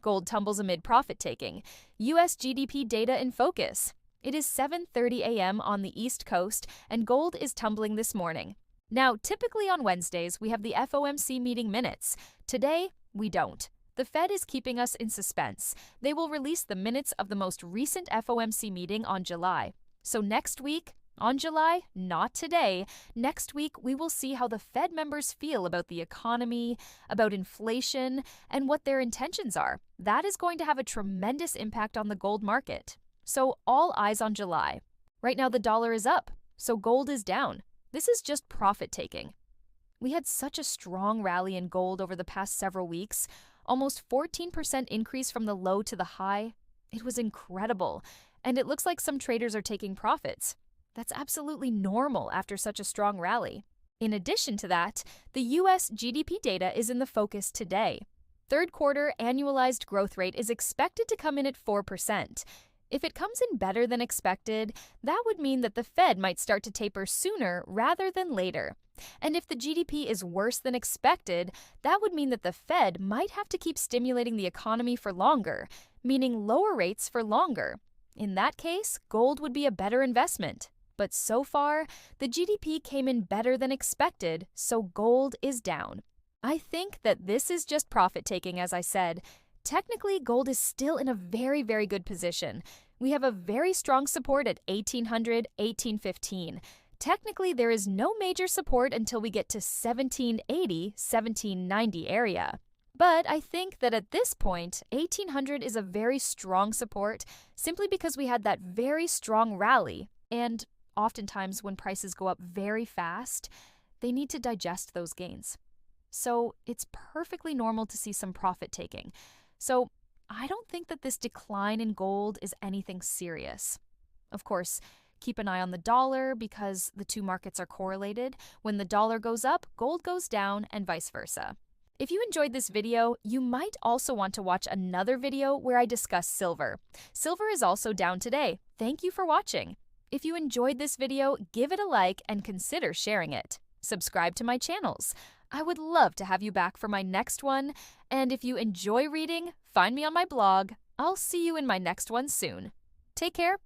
Gold tumbles amid profit-taking. US GDP data in focus. It is 7:30 a.m. on the East Coast, and gold is tumbling this morning. Now, typically on Wednesdays, we have the FOMC meeting minutes. Today, we don't. The Fed is keeping us in suspense. They will release the minutes of the most recent FOMC meeting on July. So next week, on July, not today, next week we will see how the Fed members feel about the economy, about inflation, and what their intentions are. That is going to have a tremendous impact on the gold market. So all eyes on July. Right now the dollar is up, so gold is down. This is just profit taking. We had such a strong rally in gold over the past several weeks, almost 14% increase from the low to the high. It was incredible, and it looks like some traders are taking profits. That's absolutely normal after such a strong rally. In addition to that, the US GDP data is in the focus today. Third quarter annualized growth rate is expected to come in at 4%. If it comes in better than expected, that would mean that the Fed might start to taper sooner rather than later. And if the GDP is worse than expected, that would mean that the Fed might have to keep stimulating the economy for longer, meaning lower rates for longer. In that case, gold would be a better investment. But so far, the GDP came in better than expected, so gold is down. I think that this is just profit taking, as I said. Technically, gold is still in a very, very good position. We have a very strong support at 1800, 1815. Technically, there is no major support until we get to 1780, 1790 area. But I think that at this point, 1800 is a very strong support simply because we had that very strong rally. And oftentimes when prices go up very fast, they need to digest those gains. So it's perfectly normal to see some profit taking. So I don't think that this decline in gold is anything serious. Of course, keep an eye on the dollar because the two markets are correlated. When the dollar goes up, gold goes down, and vice versa. If you enjoyed this video, you might also want to watch another video where I discuss silver. Silver is also down today. Thank you for watching. If you enjoyed this video, give it a like and consider sharing it. Subscribe to my channels. I would love to have you back for my next one. And if you enjoy reading, find me on my blog. I'll see you in my next one soon. Take care.